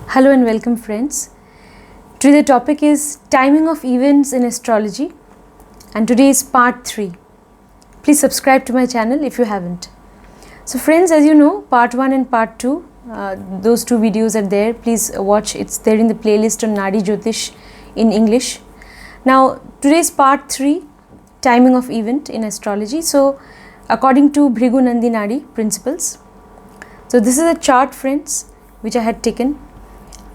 Hello and welcome friends. Today the topic is timing of events in astrology and today is part 3. Please subscribe to my channel if you haven't. So friends, as you know, part 1 and part 2, those two videos are there. Please watch, it's there in the playlist on Nadi Jyotish in English. Now today's part 3, timing of event in astrology. So according to Bhrigu Nandi Nadi principles. So this is a chart friends which I had taken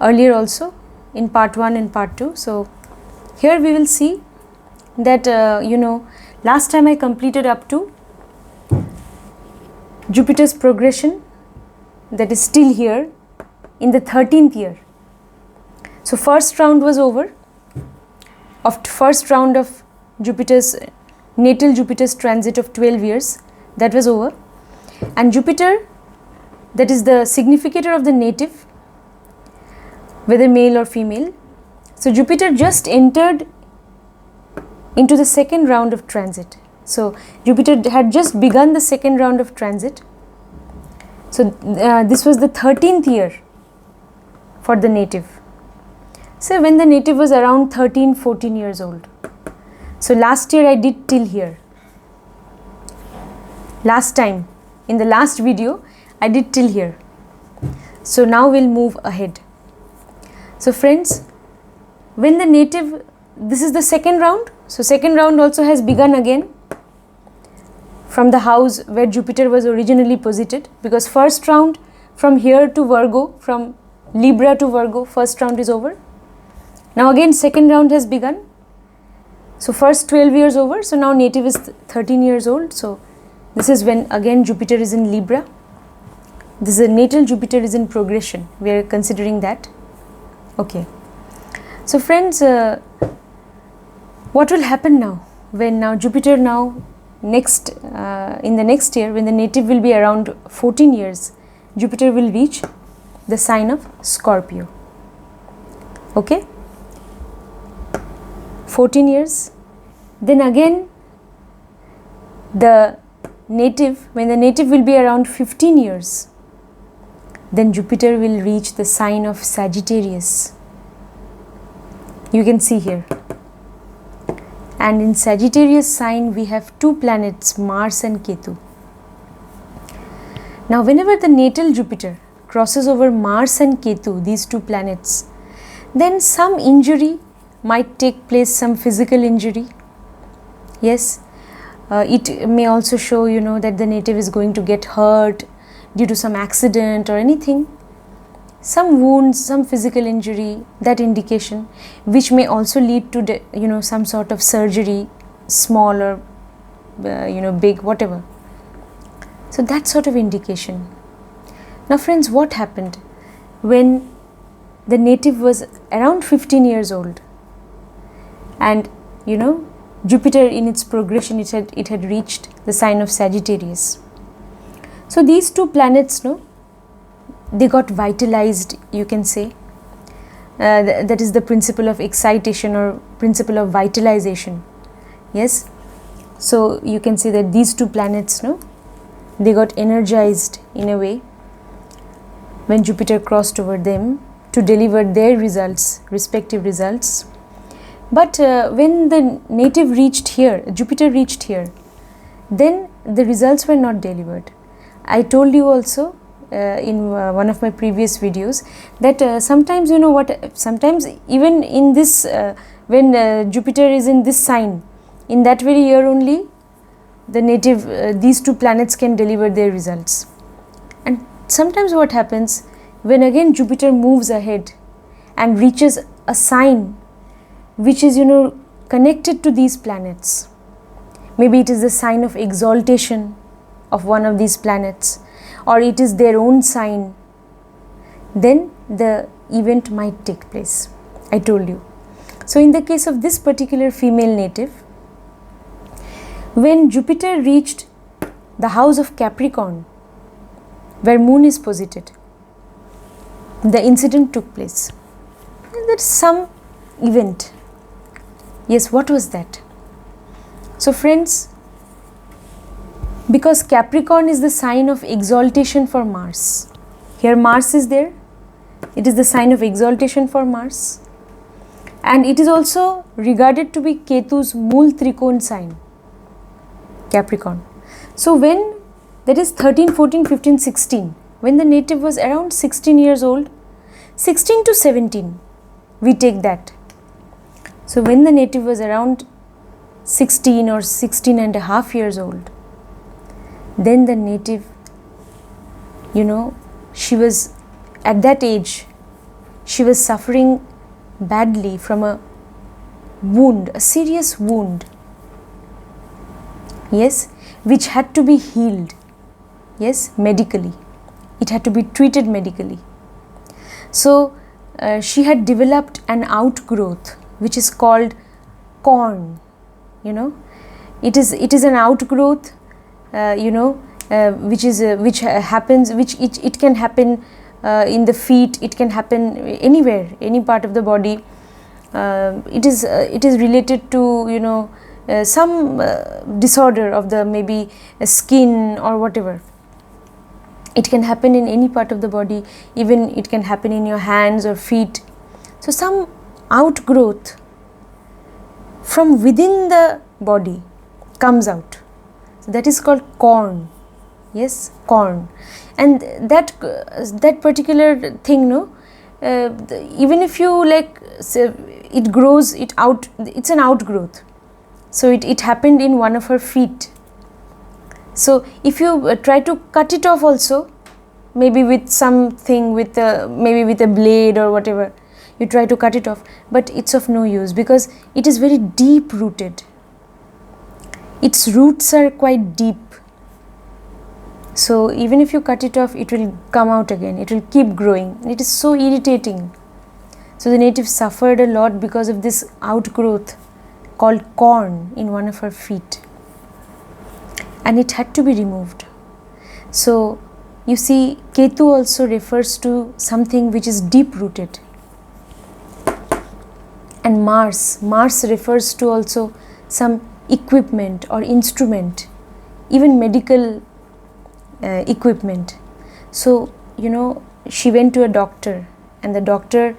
earlier also in part 1 and part 2. So here we will see that last time I completed up to Jupiter's progression, that is still here in the 13th year. So first round was over of first round of Jupiter's natal Jupiter's transit of 12 years, that was over, and Jupiter, that is the significator of the native, whether male or female. So Jupiter just entered into the second round of transit. So Jupiter had just begun the second round of transit. So this was the 13th year for the native. So when the native was around 13-14 years old. So last year I did till here. Last time, in the last video, I did till here. So now we'll move ahead. So friends, when the native, this is the second round. So second round also has begun again from the house where Jupiter was originally posited, because first round from here to Virgo, from Libra to Virgo, first round is over. Now again second round has begun. So first 12 years over. So now native is 13 years old. So this is when again Jupiter is in Libra. This is a natal Jupiter is in progression. We are considering that. Okay. So friends, what will happen now when now Jupiter now next in the next year, when the native will be around 14 years, Jupiter will reach the sign of Scorpio. Okay. 14 years. Then again the native, when the native will be around 15 years, then Jupiter will reach the sign of Sagittarius. You can see here. And in Sagittarius sign we have two planets, Mars and Ketu. Now whenever the natal Jupiter crosses over Mars and Ketu, these two planets, then some injury might take place, some physical injury. Yes, it may also show that the native is going to get hurt due to some accident or anything, some wounds, some physical injury, that indication, which may also lead to some sort of surgery, small or big, whatever. So that sort of indication. Now friends, what happened when the native was around 15 years old and Jupiter in its progression, it had reached the sign of Sagittarius. So these two planets, they got vitalized, you can say. That is the principle of excitation or principle of vitalization. Yes. So you can say that these two planets, they got energized in a way when Jupiter crossed over them to deliver their results, respective results. But when the native reached here, Jupiter reached here, then the results were not delivered. I told you also in one of my previous videos that sometimes sometimes even in this when Jupiter is in this sign, in that very year only the native these two planets can deliver their results. And sometimes what happens when again Jupiter moves ahead and reaches a sign which is connected to these planets, maybe it is the sign of exaltation of one of these planets, or it is their own sign, then the event might take place. I told you. So in the case of this particular female native, when Jupiter reached the house of Capricorn, where moon is posited, the incident took place. That's some event. Yes, what was that? So friends, because Capricorn is the sign of exaltation for Mars. Here Mars is there It is the sign of exaltation for Mars. And it is also regarded to be Ketu's Mool Trikon sign, Capricorn. So when, that is 13, 14, 15, 16, when the native was around 16 years old, 16 to 17, we take that. So when the native was around 16 or 16 and a half years old, then the native, she was, at that age, she was suffering badly from a wound, a serious wound, yes, which had to be healed, yes, medically. It had to be treated medically. So she had developed an outgrowth which is called corn. It is an outgrowth, which happens, it can happen in the feet, it can happen anywhere, any part of the body. It is related to some disorder of the maybe skin or whatever. It can happen in any part of the body, even it can happen in your hands or feet. So some outgrowth from within the body comes out. So that is called corn. Yes, corn. And that particular thing, even if you it grows it out, it's an outgrowth. So it happened in one of her feet. So if you try to cut it off also, maybe with something, maybe with a blade or whatever, you try to cut it off, but it's of no use because it is very deep rooted. Its roots are quite deep. So even if you cut it off, it will come out again, it will keep growing. It is so irritating. So the native suffered a lot because of this outgrowth called corn in one of her feet. And it had to be removed. So you see, Ketu also refers to something which is deep rooted. And Mars refers to also some equipment or instrument, even medical equipment. So she went to a doctor and the doctor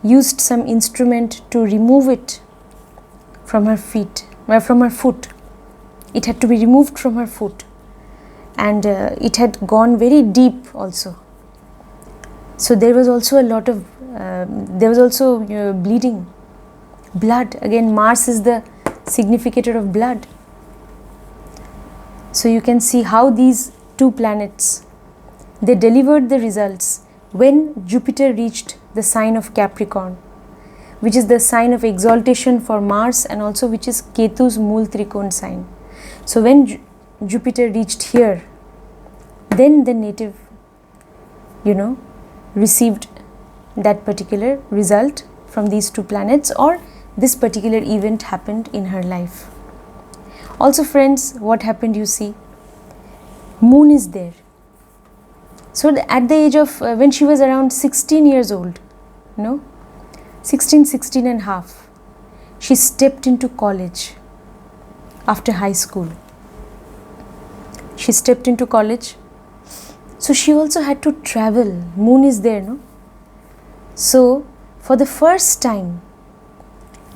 used some instrument to remove it from her feet, from her foot. It had to be removed from her foot, and it had gone very deep also. So there was also a lot of bleeding, blood. Again, Mars is the significator of blood. So you can see how these two planets, they delivered the results when Jupiter reached the sign of Capricorn, which is the sign of exaltation for Mars and also which is Ketu's Mool Trikon sign. So when Jupiter reached here, then the native, received that particular result from these two planets, or this particular event happened in her life. Also friends, what happened, you see, moon is there. So at the age of, when she was around 16 years old, 16 and a half, she stepped into college after high school. She stepped into college. So she also had to travel. Moon is there, no? So for the first time,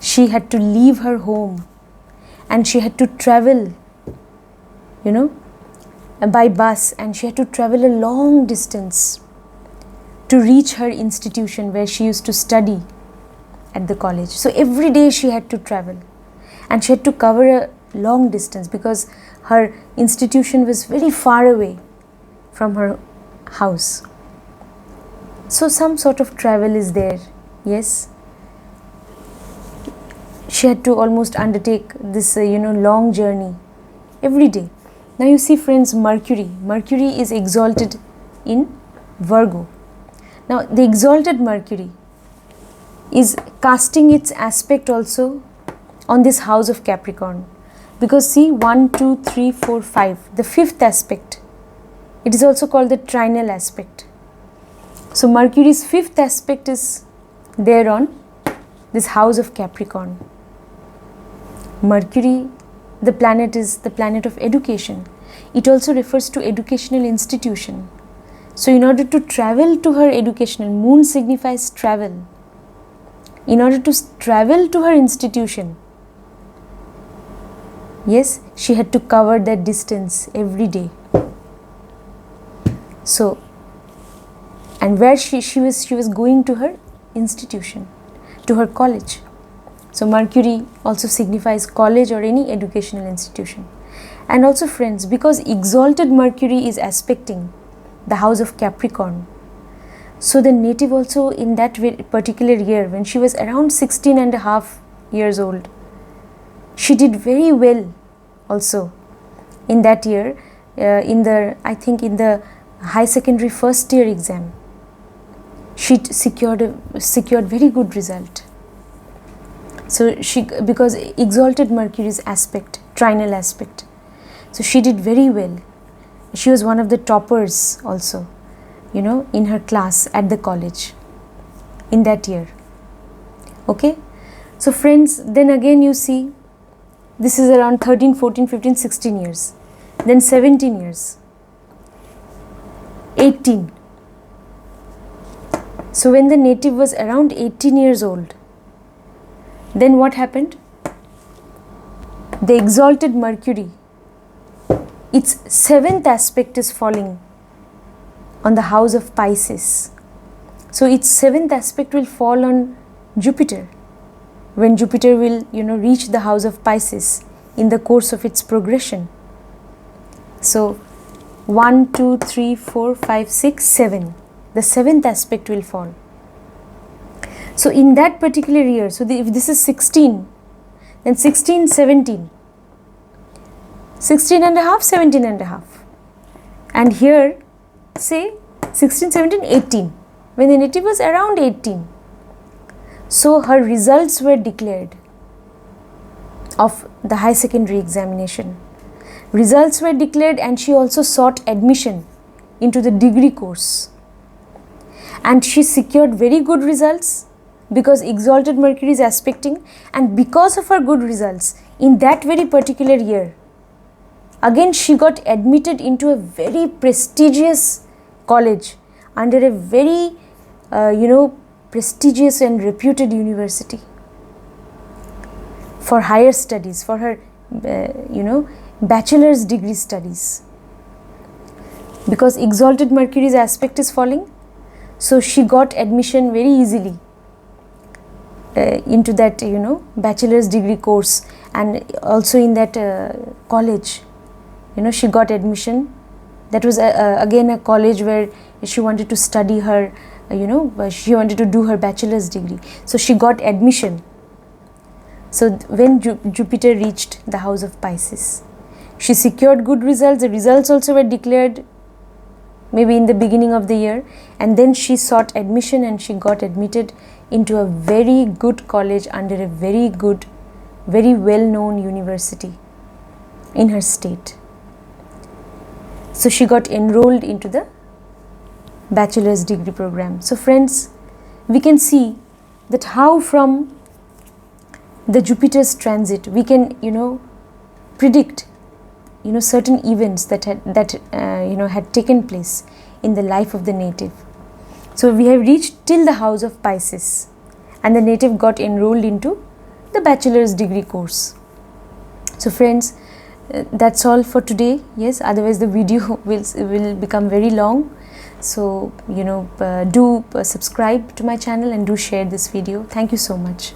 she had to leave her home and she had to travel, by bus, and she had to travel a long distance to reach her institution where she used to study at the college. So every day she had to travel and she had to cover a long distance because her institution was very far away from her house. So some sort of travel is there, yes. She had to almost undertake this, long journey every day. Now you see friends, Mercury is exalted in Virgo. Now the exalted Mercury is casting its aspect also on this house of Capricorn, because see, 1, 2, 3, 4, 5, the fifth aspect, it is also called the trinal aspect. So Mercury's fifth aspect is there on this house of Capricorn. Mercury, the planet, is the planet of education. It also refers to educational institution. So in order to travel to her educational, moon signifies travel. In order to travel to her institution, yes, she had to cover that distance every day. So, and where she was going to her institution, to her college. So Mercury also signifies college or any educational institution. And also friends, because exalted Mercury is aspecting the house of Capricorn, so the native also in that particular year, when she was around 16 and a half years old, she did very well also in that year, I think in the high secondary first year exam. She secured very good result. So because exalted Mercury's aspect, trinal aspect, so she did very well. She was one of the toppers also, in her class at the college in that year. Okay, so friends, then again you see, this is around 13, 14, 15, 16 years, then 17 years, 18. So when the native was around 18 years old, then what happened? The exalted Mercury, its 7th aspect is falling on the house of Pisces. So its 7th aspect will fall on Jupiter, when Jupiter will reach the house of Pisces in the course of its progression. So 1, 2, 3, 4, 5, 6, 7, the 7th aspect will fall. So in that particular year, so if this is 16, then 16, 17, 16 and a half, 17 and a half, and here say 16, 17, 18, when the native was around 18. So her results were declared of the high secondary examination. Results were declared, and she also sought admission into the degree course. And she secured very good results because exalted Mercury is aspecting, and because of her good results in that very particular year, again she got admitted into a very prestigious college under a very prestigious and reputed university for higher studies, for her bachelor's degree studies. Because exalted Mercury's aspect is falling, so she got admission very easily into that bachelor's degree course, and also in that college she got admission. That was again a college where she wanted to study her she wanted to do her bachelor's degree, so she got admission. So when Jupiter reached the house of Pisces, she secured good results. The results also were declared maybe in the beginning of the year, and then she sought admission and she got admitted into a very good college under a very good, very well known university in her state. So she got enrolled into the bachelor's degree program. So friends, we can see that how from the Jupiter's transit we can predict certain events that had taken place in the life of the native. So we have reached till the house of Pisces, and the native got enrolled into the bachelor's degree course. So friends, that's all for today. Yes, otherwise the video will become very long. So do subscribe to my channel and do share this video. Thank you so much.